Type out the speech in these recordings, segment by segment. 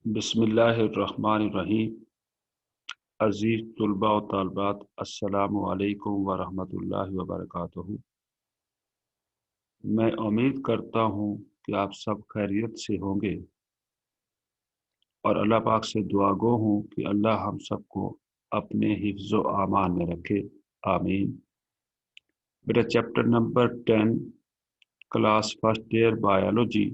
बिस्मिल्लाहिर्रहमानिर्रहीम। अज़ीज़ तुलबा व तालिबात, अस्सलामु अलैकुम व रहमतुल्लाहि व बरकातुहू। मैं उम्मीद करता हूँ कि आप सब खैरियत से होंगे और अल्लाह पाक से दुआ गो हूँ कि अल्लाह हम सबको अपने हिफ्ज़ व आमान में रखे। आमीन। बेटा chapter number 10, class first year biology,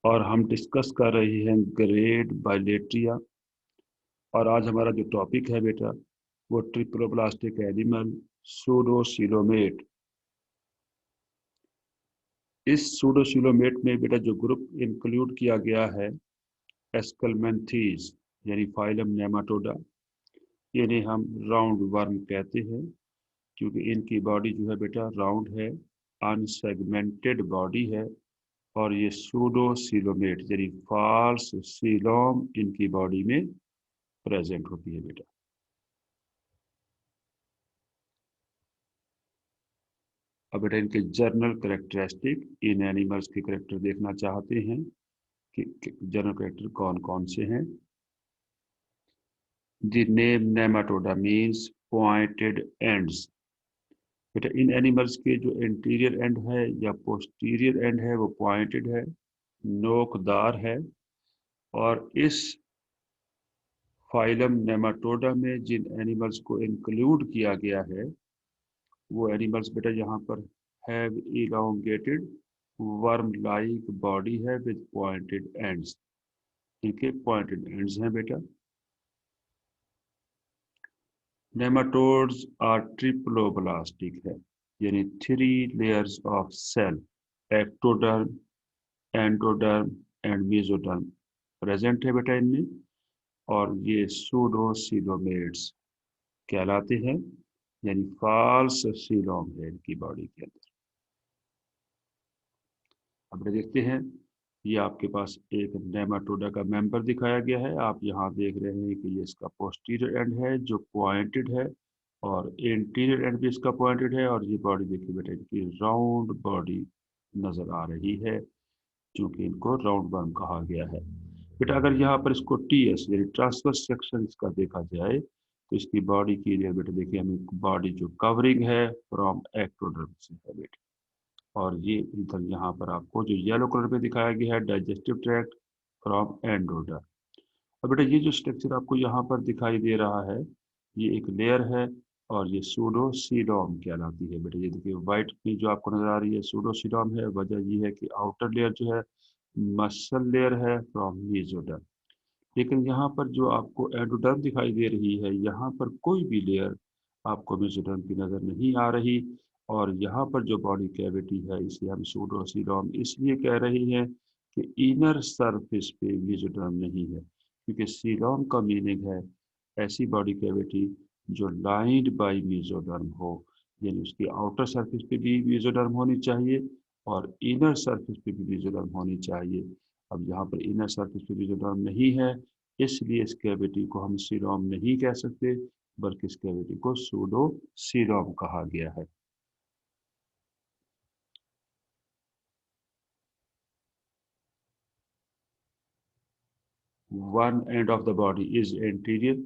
और हम डिस्कस कर रहे हैं ग्रेड बाइलेट्रिया। और आज हमारा जो टॉपिक है बेटा वो ट्रिप्लोब्लास्टिक एनिमल सूडोसीलोमेट। इस सूडोसीलोमेट में बेटा जो ग्रुप इंक्लूड किया गया है एस्कलमेंथीज यानी फाइलम नेमाटोडा, यानी हम राउंड वर्म कहते हैं क्योंकि इनकी बॉडी जो है बेटा राउंड है, अनसेगमेंटेड बॉडी है। और ये सूडोसीलोमेट यानी फॉल्स सीलोम इनकी बॉडी में प्रेजेंट होती है बेटा। अब बेटा इनके जर्नल करेक्टरिस्टिक, इन एनिमल्स के करेक्टर देखना चाहते हैं कि जनरल कैरेक्टर कौन कौन से हैं। The name Nematoda means pointed ends. बेटा इन एनिमल्स के जो इंटीरियर एंड है या पोस्टीरियर एंड है वो पॉइंटेड है, नोकदार है। और इस फाइलम नेमाटोडा में जिन एनिमल्स को इंक्लूड किया गया है वो एनिमल्स बेटा यहाँ पर have elongated worm like body है विद पॉइंटेड एंड्स। इनके पॉइंटेड एंड्स हैं बेटा। नेमाटोड्स आर ट्रिप्लोब्लास्टिक है, यानी 3 layers of cell, ectoderm, endoderm and mesoderm present है बेटा इनमें। और ये सूडोसीलोमेट्स कहलाते हैं, यानी फॉल्स सीलोम है इनकी बॉडी के अंदर। अब देखते हैं, ये आपके पास एक नेमाटोडा का मेंबर दिखाया गया है। आप यहाँ देख रहे हैं कि ये इसका पोस्टीरियर एंड है जो पॉइंटेड है और इंटीरियर एंड भी इसका पॉइंटेड है। और ये बॉडी देखिए बेटा इनकी राउंड बॉडी नजर आ रही है क्योंकि इनको राउंड वर्म कहा गया है। बेटा अगर यहाँ पर इसको टीएस यानी ट्रांसवर्स सेक्शन इसका देखा जाए तो इसकी बॉडी की एरिया बेटा देखिए हमें बॉडी जो कवरिंग है फ्रॉम एक्टोडर्म से है बेटा। और ये इधर यहाँ पर आपको जो येलो कलर में दिखाया गया है डाइजेस्टिव ट्रैक्ट फ्रॉम एंडोडर। और बेटा ये जो स्ट्रक्चर आपको यहाँ पर दिखाई दे रहा है ये एक लेयर है और ये सूडोसीलोम कहलाती है बेटा। ये देखिए व्हाइट की जो आपको नजर आ रही है सूडोसीलोम है। वजह ये है कि आउटर लेयर जो है मसल लेयर है फ्रॉम मेसोडर्म। लेकिन यहाँ पर जो आपको एंडोडर्म दिखाई दे रही है यहाँ पर कोई भी लेयर आपको मेसोडर्म की नज़र नहीं आ रही। और यहाँ पर जो बॉडी कैविटी है इसे हम सूडोसीलोम इसलिए कह रहे हैं कि इनर सरफेस पे मेसोडर्म नहीं है, क्योंकि सीलोम का मीनिंग है ऐसी बॉडी कैविटी जो लाइंड बाय मेसोडर्म हो, यानी उसकी आउटर सरफेस पे भी मेसोडर्म होनी चाहिए और इनर सरफेस पे भी मेसोडर्म होनी चाहिए। अब यहाँ पर इनर सरफेस पे मेसोडर्म नहीं है इसलिए इस कैविटी को हम सीलोम नहीं कह सकते बल्कि इस कैविटी को सूडो सीलोम कहा गया है। One end of the body is anterior,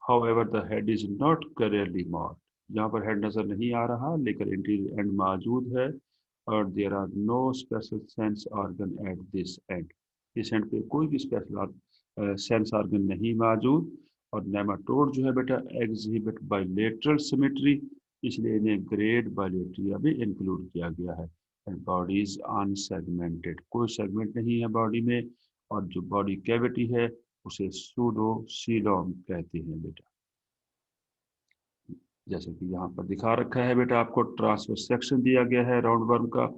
however the head is not clearly marked. यहाँ पर हेड नजर नहीं आ रहा लेकिन इंटीरियर एंड मौजूद है। और there are no special sense organ at this end. इस एंड पे कोई भी स्पेशल सेंस ऑर्गन नहीं मौजूद। और नेमाटोड जो है बेटा एग्जिबिट बाइलेटरल सिमेट्री, इसलिए इन्हें ग्रेड बाइलेट्रिया में इंक्लूड किया गया है। एंड बॉडी इज अनसेगमेंटेड, कोई सेगमेंट नहीं है बॉडी में। और जो बॉडी कैविटी है उसे सूडोसीलोम कहते हैं बेटा। जैसे कि यहाँ पर दिखा रखा है बेटा, आपको ट्रांसवर्स सेक्शन दिया गया है राउंड वर्म का।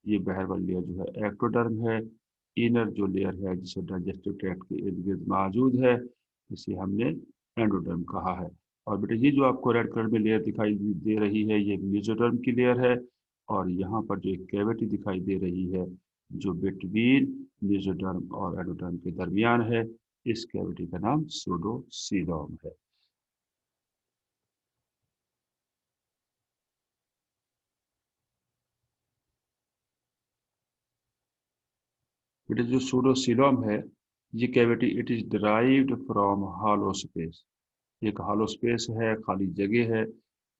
ये बाहर वाली लेयर जो है एक्टोडर्म है। इनर जो लेयर है जिसे डाइजेस्टिव ट्रैक्ट के इर्द गिर्द मौजूद है इसे हमने एंडोडर्म कहा है। और बेटा ये जो आपको रेड कलर में लेयर दिखाई दे रही है ये मेसोडर्म की लेयर है। और यहाँ पर जो एक कैविटी दिखाई दे रही है जो बिटवीन मेसोडर्म और एंडोडर्म के दरमियान है, इस कैविटी का नाम सूडोसीलोम है। बेटा जो सूडोसीलोम है ये cavity it is derived from hollow space. एक हॉलो स्पेस है, खाली जगह है,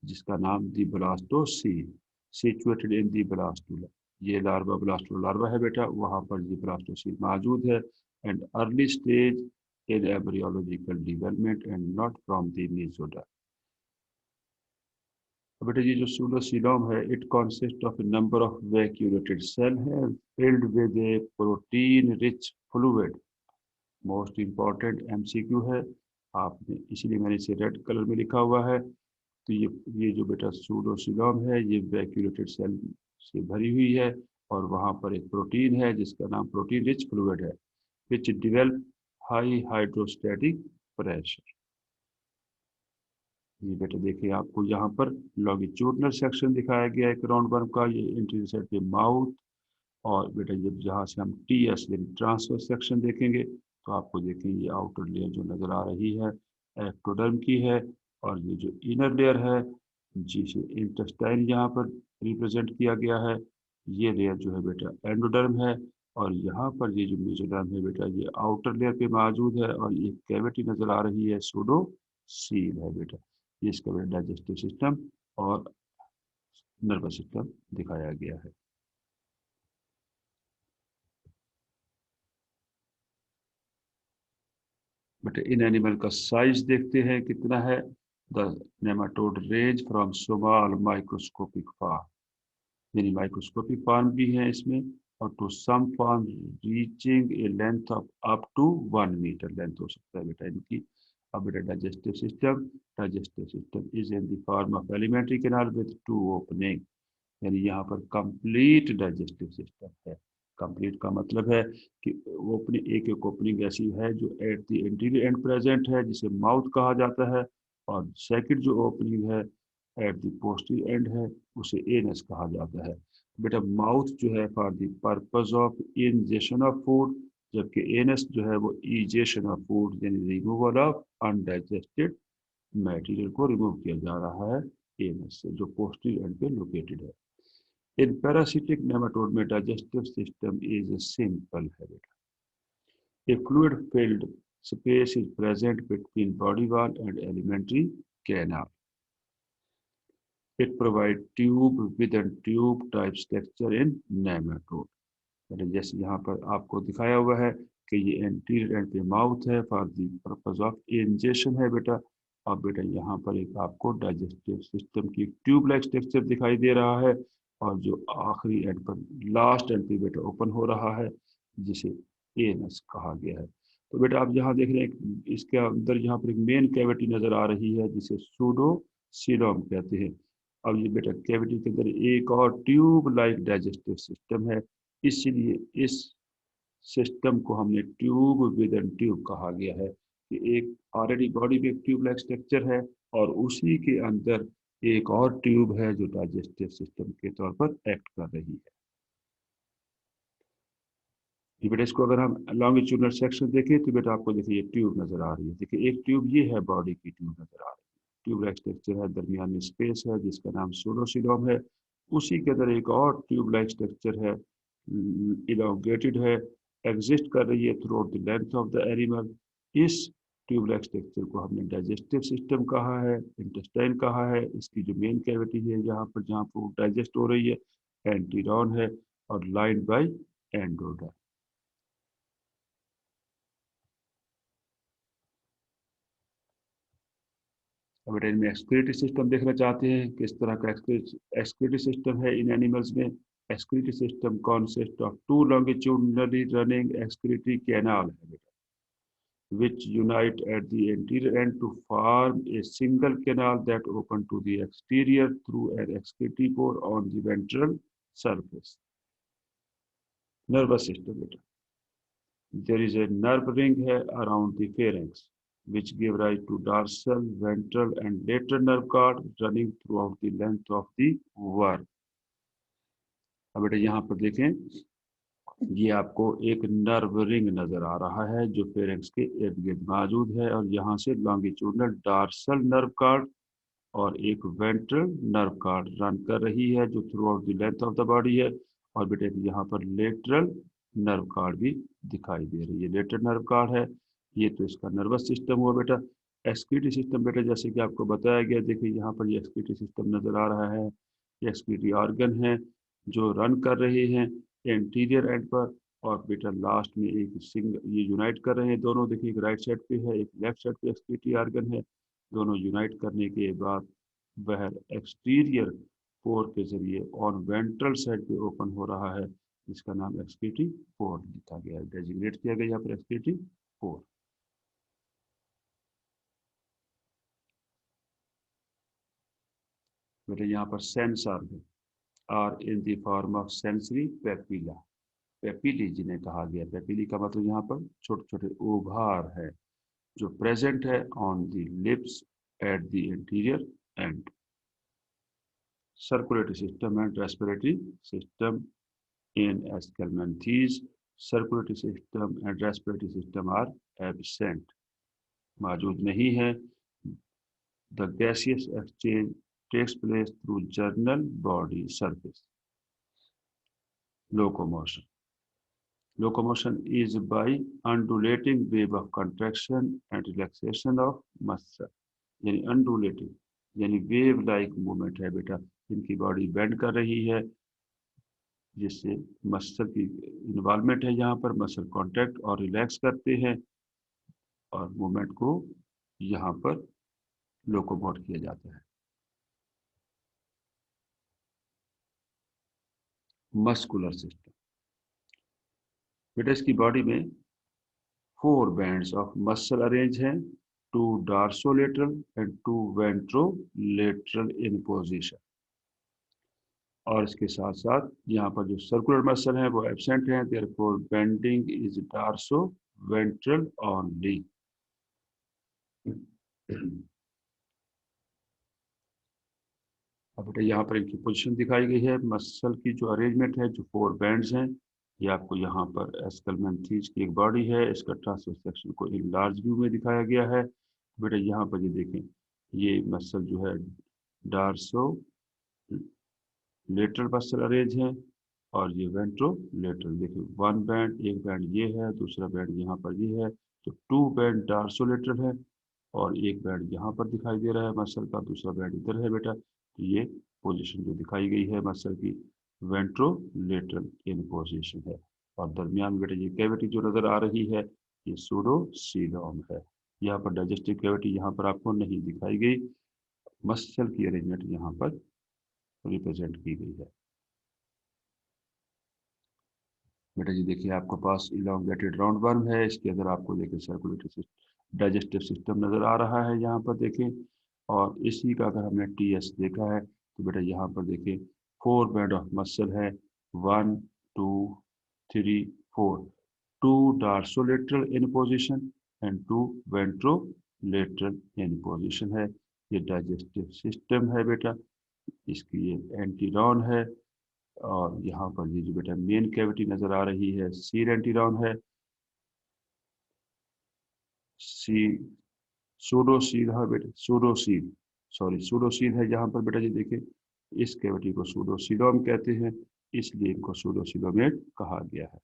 जिसका नाम the blastocoel, situated in the blastula. ये लार्वा ब्लास्टुला लार्वा है बेटा, वहां पर ये ब्लास्टोसील मौजूद है। And early stage in embryological development and not from the mesoderm. बेटा ये जो सूडोसीलॉम है, it consist of a number of vacuolated cell है filled with a protein rich fluid. Most important MCQ है, आपने इसीलिए मैंने इसे रेड कलर में लिखा हुआ है। तो ये जो बेटा सूडोसीलॉम है, ये वैक्यूलेटेड सेल से भरी हुई है, और वहाँ पर एक प्रोटीन है जिसका नाम प्रोटीन रिच फ्लूइड है, विच डिवेल्प हाई हाइड्रोस्टैटिक प्रेशर। ये बेटा देखिए, आपको यहाँ पर लॉन्गिट्यूडनल सेक्शन दिखाया गया है राउंड वर्म का, ये इंटीरियर साइड पे माउथ। और बेटा जब जहाँ से हम टी एस यानी ट्रांसफर सेक्शन देखेंगे, तो आपको देखेंगे ये आउटर लेयर जो नज़र आ रही है एक्टोडर्म की है, और ये जो इनर लेयर है जिसे इंटेस्टाइन यहाँ पर रिप्रेजेंट किया गया है, ये लेयर जो है बेटा एंडोडर्म है। और यहाँ पर ये जो मेसोडर्म है बेटा, ये आउटर लेयर पे मौजूद है, और ये कैविटी नज़र आ रही है सूडो सील है बेटा। ये इसका बेटा डाइजेस्टिव सिस्टम और नर्वस सिस्टम दिखाया गया है। बट इन एनिमल का साइज देखते हैं कितना है। The nematode range from small microscopic form, यानी माइक्रोस्कोपिक फार्म भी है इसमें, और to some form reaching a length of up to 1 metre length हो सकता है बेटा इनकी। अब बेटा digestive system is in the form of alimentary canal with 2 opening, यानी यहाँ पर कंप्लीट डाइजेस्टिव सिस्टम है। कंप्लीट का मतलब है कि ओपनिंग, एक एक ओपनिंग ऐसी है जो eight the interior and present है, जिसे माउथ कहा जाता है, और सेकंड जो ओपनिंग है एट द पोस्टीरियर एंड है, उसे एनस कहा जाता है। बेटा माउथ जो है for the purpose of ingestion of food, जबकि एनस जो है वो इजेशन ऑफ फूड यानी रिमूवल ऑफ अनडाइजेस्टेड मटेरियल को रिमूव किया जा रहा है एनस से, जो पोस्टीरियर एंड पे लोकेटेड है। In parasitic nematode में digestive system is a simple habit. A fluid-filled space is present between body wall and alimentary canal. It provides tube within tube type structure in nematode. जैसे यहाँ पर आपको दिखाया हुआ है कि ये एंटीरियर एंड पे माउथ है for the purpose of ingestion है बेटा। अब बेटा यहाँ पर एक आपको डाइजेस्टिव सिस्टम की ट्यूब लाइक स्ट्रक्चर दिखाई दे रहा है, और जो आखिरी एंड पर लास्ट एंड पे बेटा ओपन हो रहा है, जिसे एनस कहा गया है। तो बेटा आप यहाँ देख रहे हैं इसके अंदर यहाँ पर एक मेन कैविटी नजर आ रही है जिसे सूडो सीलोम कहते हैं। अब ये बेटा कैविटी के अंदर एक और ट्यूब लाइक डाइजेस्टिव सिस्टम है, इसलिए इस सिस्टम को हमने ट्यूब विद इन ट्यूब कहा गया है, कि एक ऑलरेडी बॉडी में एक ट्यूब लाइक स्ट्रक्चर है, और उसी के अंदर एक और ट्यूब है जो डाइजेस्टिव सिस्टम के तौर पर एक्ट कर रही है। ये बेटा इसको अगर हम लॉन्गिट्यूडनल सेक्शन देखें, तो बेटा आपको देखिए ये ट्यूब नजर आ रही है। देखिए एक ट्यूब ये है, बॉडी की ट्यूब नजर आ रही है, ट्यूब लाइक स्ट्रक्चर है, दरमियान में स्पेस है जिसका नाम सूडोसीलोम है। उसी के अंदर एक और ट्यूब लाइक स्ट्रक्चर है, इलोंगेटेड है, एग्जिस्ट कर रही है through out the length of the animal. इस ट्यूब लाइक स्ट्रक्चर को हमने डाइजेस्टिव सिस्टम कहा है, इंटेस्टाइन कहा है। इसकी जो मेन कैविटी है यहाँ पर जहाँ फूड डाइजेस्ट हो रही है, एंटीरॉन है, और लाइंड बाय एंडोडर्म। अगर इनमें एक्सक्रीटरी सिस्टम देखना चाहते हैं, किस तरह का एक्सक्रीटरी सिस्टम है इन एनिमल्स में। Excretory system consist of two longitudinally running excretory canal है which unite at the anterior end to form a single canal that open to the exterior through an excretory pore on the ventral surface. Nervous system. There is a nerve ring here around the pharynx, which give rise to dorsal, ventral, and lateral nerve cord running throughout the length of the worm. अब बेटा यहाँ पर देखें, ये आपको एक nerve ring नजर आ रहा है जो फेरेंक्स के इर्द गिर्द मौजूद है, और यहाँ से लॉन्गिट्यूडनल डार्सल नर्व कार्ड और एक वेंट्रल नर्व कार्ड रन कर रही है जो through out the length of the body है। और बेटे यहाँ पर लेटरल नर्व कार्ड भी दिखाई दे रही है। लेटर नर्व कार्ड है, ये तो इसका नर्वस सिस्टम हुआ बेटा। एक्सक्रीटरी सिस्टम बेटा जैसे कि आपको बताया गया, देखिए यहाँ पर ये एक्सक्रीटरी सिस्टम नजर आ रहा है, ये एक्सक्रीटरी ऑर्गन है जो रन कर रहे हैं एंटीरियर एंड पर, और बेटा लास्ट में एक ये यूनाइट कर रहे हैं दोनों। देखिए एक राइट साइड पे है, एक लेफ्ट साइड पे एक्सक्रीटरी ऑर्गन है, दोनों यूनाइट करने के बाद वह एक्सटीरियर पोर के जरिए ऑन वेंट्रल साइड पे ओपन हो रहा है, जिसका नाम एक्सक्रीटरी पोर लिखा गया है, डेजिग्नेट किया गया यहाँ पर एक्सक्रीटरी पोर। बेटा यहाँ पर sense organ are in the form of sensory papilla, papillae जिन्हें कहा गया, पेपिली का मतलब यहाँ पर छोटे छोटे उभार है जो प्रेजेंट है on the lips at the interior end. Circulatory system and respiratory system in aschelminthes, circulatory system and respiratory system are absent, मौजूद नहीं है। The gaseous exchange takes place through general body surface. Locomotion. Locomotion is by undulating wave of contraction and relaxation of muscle. यानी undulating यानी wave like movement है बेटा, इनकी body bend कर रही है जिससे मसल की इन्वॉल्वमेंट है, यहाँ पर मसल कॉन्ट्रैक्ट और रिलैक्स करते हैं और मूवमेंट को यहाँ पर लोकोमोट किया जाता है। मस्कुलर सिस्टम बेटा, इसकी बॉडी में 4 bands of muscle arranged हैं, 2 dorsolateral and 2 ventrolateral in position। और इसके साथ साथ यहाँ पर जो सर्कुलर मसल है वो एब्सेंट है, therefore bending is dorsoventral only। अब बेटा यहाँ पर इनकी पोजीशन दिखाई गई है, मसल की जो अरेंजमेंट है, जो 4 बैंड्स हैं, ये आपको यहाँ पर एस्केलमेंथीज की एक बॉडी है, इसका ट्रांसवर्स सेक्शन को एक लार्ज व्यू में दिखाया गया है। बेटा यहाँ पर ये देखें, ये मसल जो है डार्सो लेटरल मसल अरेंज है और ये वेंट्रो लेटरल। देखिए 1 बैंड, एक बैंड ये है, दूसरा बैंड यहाँ पर ये है, तो 2 बैंड डार्सो लेटरल है और एक बैंड यहाँ पर दिखाई दे रहा है मसल का, दूसरा बैंड इधर है बेटा। तो ये पोजीशन जो दिखाई गई है मसल की, वेंट्रोलेटरल इन पोजीशन है। और दरमियान बेटा ये कैविटी जो नजर आ रही है, ये सूडोसीलोम है। यहाँ पर डाइजेस्टिव कैविटी यहाँ पर आपको नहीं दिखाई गई, मसल की अरेंजमेंट यहाँ पर रिप्रेजेंट की गई है। बेटा जी देखिए आपके पास इलोंगेटेड राउंड वर्म है, इसके अंदर आपको देखिए सर्कुलेटरी सिस्टम, डाइजेस्टिव सिस्टम नज़र आ रहा है यहाँ पर देखें। और इसी का अगर हमने टीएस देखा है तो बेटा यहाँ पर देखें 4 बैंड ऑफ मसल है, 1 2 3 4, 2 dorsolateral in position and 2 ventrolateral in position है। ये डाइजेस्टिव सिस्टम है बेटा, इसकी ये एंटीरॉन है। और यहाँ पर ये जो बेटा मेन कैविटी नजर आ रही है, सीर एंटीरॉन है, सी सूडोसील है बेटा, सूडोसील, सॉरी सूडोसील है यहाँ पर बेटा जी देखिए, इस कैविटी को सूडोसीलोम कहते हैं, इसलिए इनको सूडोसीलोमेट कहा गया है।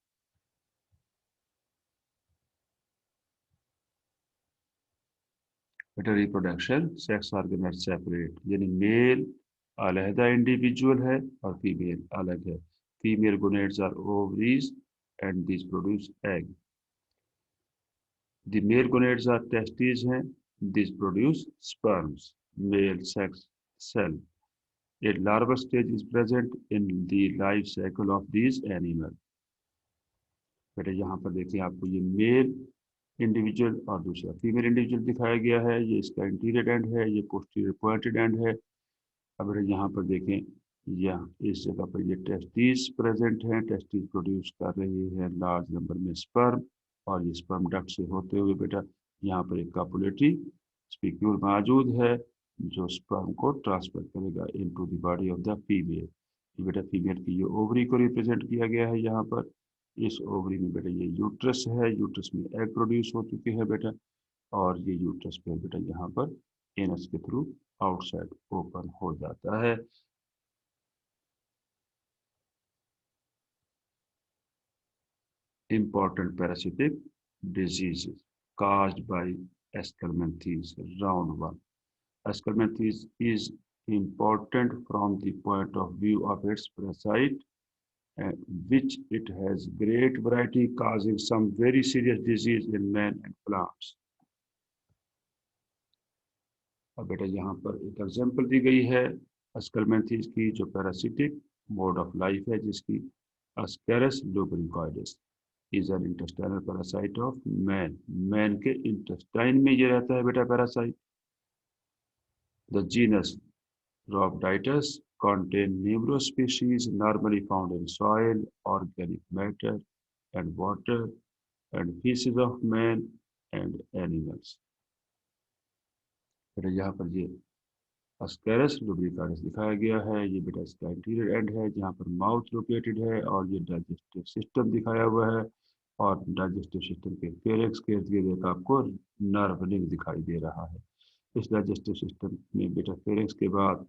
बेटा reproduction, sex organ are separate, यानी मेल अलहदा इंडिविजुअल है और फीमेल अलग है। Female gonads are ovaries and this produce egg. The male gonads are testes हैं, these produce sperms, male sex cell. A larval stage is present in the life cycle of these animals। बेटा यहाँ पर देखिए आपको ये mail individual और दूसरा female individual दिखाया गया है, ये इसका इंटीरियर एंड है, ये पोस्टीरियर पॉइंटेड एंड है। अब बेटा यहाँ पर देखें, यहाँ इस जगह पर ये टेस्टिस प्रेजेंट हैं, टेस्टिस प्रोड्यूस कर रही है लार्ज नंबर में स्पर्म, और ये स्पर्म डक्ट से होते हुए बेटा यहाँ पर एक कापुलेटरी स्पीक्यूल मौजूद है जो स्पर्म को ट्रांसफर करेगा into the body of the female. ये बेटा फीमेल की ये ओवरी को रिप्रेजेंट किया गया है यहाँ पर। इस ओवरी में बेटा ये यूट्रस है, यूट्रस में एग प्रोड्यूस हो चुके हैं बेटा, और ये यूट्रस पे बेटा यहाँ पर एनस के थ्रू आउटसाइड ओपन हो जाता है। important parasitic diseases caused by Ascomyces. Round 1. Ascomyces is important from the point of view of its parasite, uh, which it has great variety, causing some very serious disease in man and plants. अब बेटा यहाँ पर एक example दी गई है अस्कलमेंथीज की, जो parasitic mode of life है, जिसकी Ascaris lumbricoides is an intestinal parasite of man. Man के इंटेस्टाइन में ये रहता है बेटा parasite. The genus Rhabditis contain numerous species normally found in soil, organic matter, and water, and feces of man and animals. फिर यहाँ पर ये अस्केरस लुब्रिकाटस दिखाया गया है। ये बेटा इसका इंटीरियर एंड है, जहाँ पर माउथ लोकेटेड है, और ये डाइजेस्टिव सिस्टम दिखाया हुआ है, और डाइजेस्टिव सिस्टम के फेरेक्स के इर्द गिर्द आपको नर्व रिंग दिखाई दे रहा है। इस डाइजेस्टिव सिस्टम में बेटा फेरेक्स के बाद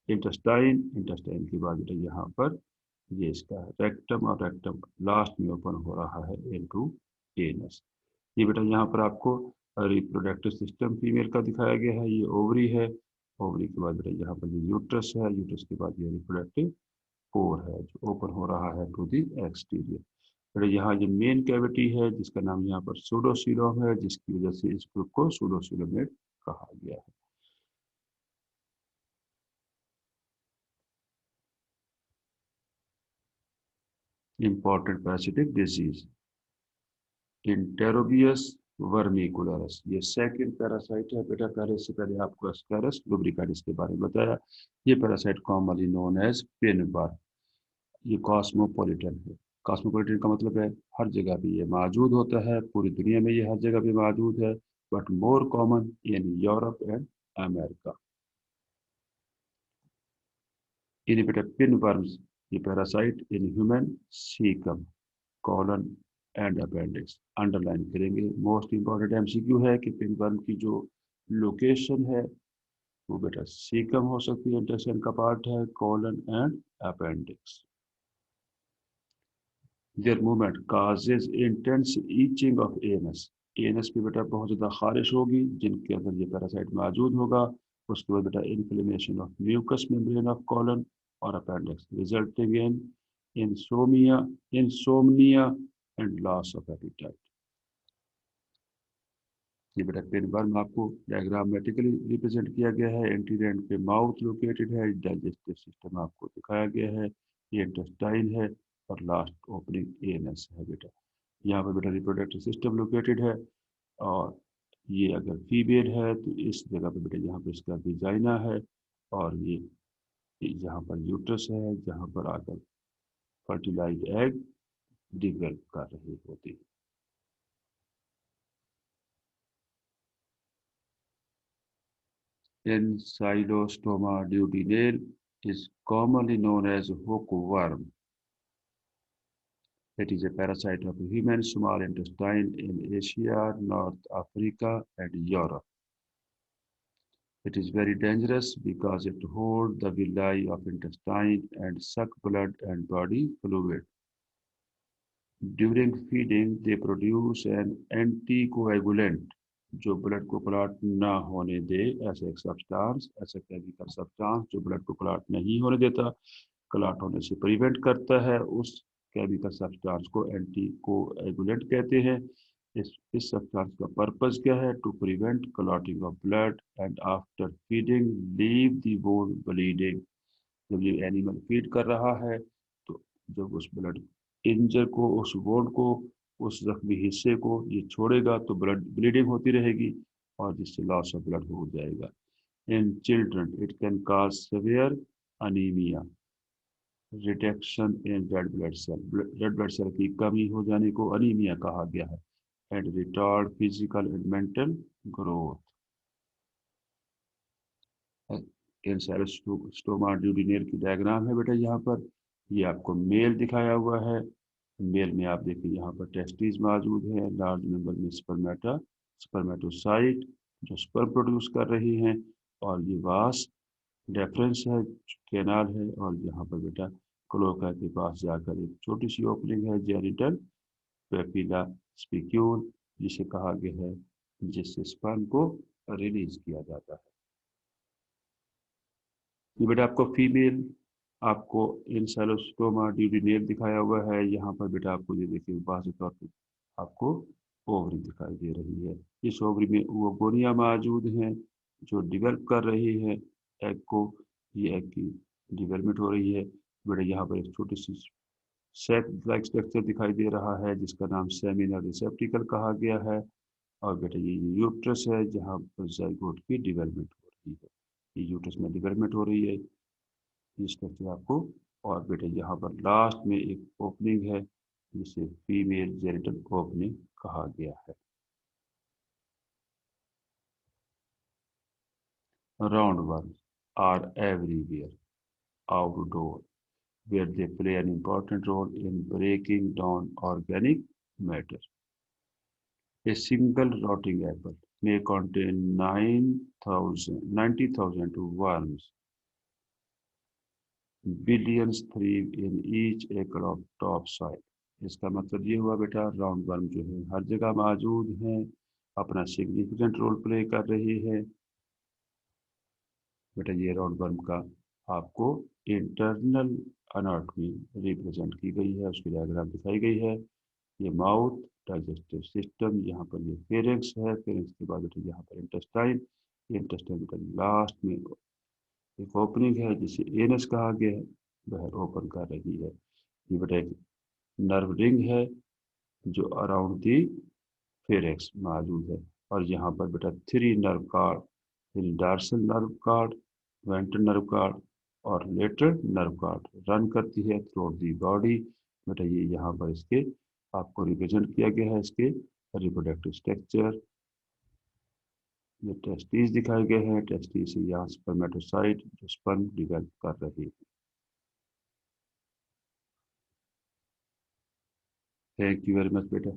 इंटेस्टाइन, इंटेस्टाइन के बाद बेटा यहाँ पर ये इसका रेक्टम, और रेक्टम लास्ट में ओपन हो रहा है इनटू एनस। ये बेटा यहाँ पर आपको रिप्रोडक्टिव सिस्टम फीमेल का दिखाया गया है। ये ओवरी है, ओवरी के बाद बेटा यहाँ पर ये यूट्रस है, यूट्रस के बाद ये रिप्रोडक्टिव कोर है जो ओपन हो रहा है टू दी एक्सटीरियर। बेटा यहाँ ये मेन कैविटी है, जिसका नाम यहाँ पर सूडोसीलोम है, जिसकी वजह से इस ग्रुप को सूडोसीलोमेट कहा गया है। Important parasitic disease, इंटेरोबियस वर्मिकुलरस, ये सेकंड पैरासाइट है बेटा। पहले से पहले आपको एस्केरस लुब्रिकाटिस के बारे में बताया। ये parasite commonly known as pinworm. ये कॉस्मोपॉलिटन है। कॉस्मोपॉलिटन का मतलब है हर जगह पे ये मौजूद होता है, पूरी दुनिया में ये हर जगह पे मौजूद है, but more common in Europe and America. In बेटा पिनवर्म्स, ये parasite in human caecum, colon and appendix. Underline करेंगे। मोस्ट इंपॉर्टेंट एमसीक्यू है कि पिनवर्म की जो लोकेशन है वो बेटा सीकम हो सकती है, इंटेस्टाइन का पार्ट है, colon and appendix. There movement causes intense itching of anus. Anus पे बेटा बहुत ज़्यादा खारिश होगी, जिनके अंदर ये पैरासाइट मौजूद होगा। उसके बाद बेटा inflammation of mucous membrane of colon और appendix, resulting in insomnia and loss of appetite. ये बेटा पिनवर्म आपको डायग्रामेटिकली रिप्रेजेंट किया गया है। एंटीरियर एंड पे माउथ लोकेटेड है, डाइजेस्टिव सिस्टम आपको दिखाया गया है, ये इंटेस्टाइन है, और लास्ट ओपनिंग एनस है बेटा। यहाँ पर बेटा रिप्रोडक्टिव सिस्टम लोकेटेड है, और ये अगर फीमेल है तो इस जगह पर बेटा यहाँ पर इसका विजाइना है, और ये यहाँ पर यूट्रस है, जहाँ पर आकर फर्टिलाइज एग डिवेल्प कर रही होती है। Ancylostoma duodenale is commonly known as hookworm. It is a parasite of human small intestine in Asia, North Africa, and Europe. It is very dangerous because it holds the villi of intestine and suck blood and body fluid. During feeding, they produce an anticoagulant जो blood को clot ना होने दे, ऐसा एक substance, ऐसा chemical substance जो blood को clot नहीं होने देता, क्लॉट होने से प्रिवेंट करता है। उस केमिकल सब्सटेंस को एंटीकोएगुलेंट कहते हैं। इस सब्सटेंस का पर्पस क्या है? To prevent clotting of blood and after feeding leave the bone bleeding. जब ये एनिमल फीड कर रहा है तो जब उस ब्लड इंजर को, उस वोंड को, उस जख्मी हिस्से को ये छोड़ेगा तो ब्लड ब्लीडिंग होती रहेगी, और जिससे लॉस ऑफ ब्लड हो जाएगा। In children it can cause severe anaemia, reduction in red blood cell की कमी हो जाने को अनीमिया कहा गया है, and retard physical and mental growth. Ancylostoma duodenale की डायग्राम है बेटा यहाँ पर। ये आपको मेल दिखाया हुआ है। मेल में आप देखिए यहाँ पर टेस्टिस मौजूद है, लार्ज नंबर में स्पर्मेटोसाइट जो स्पर्म प्रोड्यूस कर रही हैं, और ये वास डेफरेंस है, कैनाल है, और यहाँ पर बेटा क्लोका के पास जाकर एक छोटी सी ओपनिंग है, जेनिटल पेपिला स्पिक्यूल, जिसे कहा गया है, जिससे स्पर्म को रिलीज किया जाता है। ये बेटा आपको फीमेल, आपको इंसेलोस्टोमा ड्यूडिनेल दिखाया हुआ है। यहाँ पर बेटा आपको ये देखिए वाज़ेह तौर पे आपको ओवरी दिखाई दे रही है। इस ओवरी में ओवोगोनिया मौजूद हैं जो डेवलप कर रही है एग को। ये एग की डेवलपमेंट हो रही है। बेटा यहाँ पर एक छोटी सी सैक लाइक स्ट्रक्चर दिखाई दे रहा है जिसका नाम सेमिनल रिसेप्टिकल कहा गया है। और बेटा ये यूट्रस है जहाँ पर जाइगोट की डेवलपमेंट हो रही है। ये यूट्रस में डेवलपमेंट हो रही है ये स्ट्रक्चर आपको। और बेटा यहाँ पर लास्ट में एक ओपनिंग है जिसे फीमेल जेनिटल ओपनिंग कहा गया है। Roundworms are everywhere outdoor, where they play an important role in breaking down organic matter. A single rotting apple may contain 90,000 worms. Billions thrive in each acre of topsoil. इसका मतलब ये हुआ बेटा round worm जो है हर जगह मौजूद हैं, अपना सिग्निफिकेंट रोल प्ले कर रही है। बेटा ये राउंड वर्म का आपको इंटरनल अनाटॉमी रिप्रेजेंट की गई है, उसकी डायग्राम दिखाई गई है। ये माउथ, डाइजेस्टिव सिस्टम, यहाँ पर ये फेरेंक्स है, फेरेंक्स के बाद बेटा यहाँ पर इंटेस्टाइन, इंटेस्टाइन बेटा लास्ट में एक ओपनिंग है जिसे एनस कहा गया है, वह ओपन कर रही है। ये बेटा एक नर्व रिंग है जो अराउंड दी फेरेक्स मौजूद है। और यहाँ पर बेटा 3 nerve card, dorsal nerve card, ventral nerve card और लेटरल नर्व कार्ड रन करती है थ्रू दी बॉडी। बेटा ये यहाँ पर इसके आपको रिप्रेजेंट किया गया है इसके रिप्रोडक्टिव स्ट्रक्चर। ये टेस्टिस दिखाए गए हैं, टेस्टिस यहाँ स्पर्मेटोसाइट जो स्पर्म डिवेल्प कर रही है। थैंक यू वेरी मच बेटा।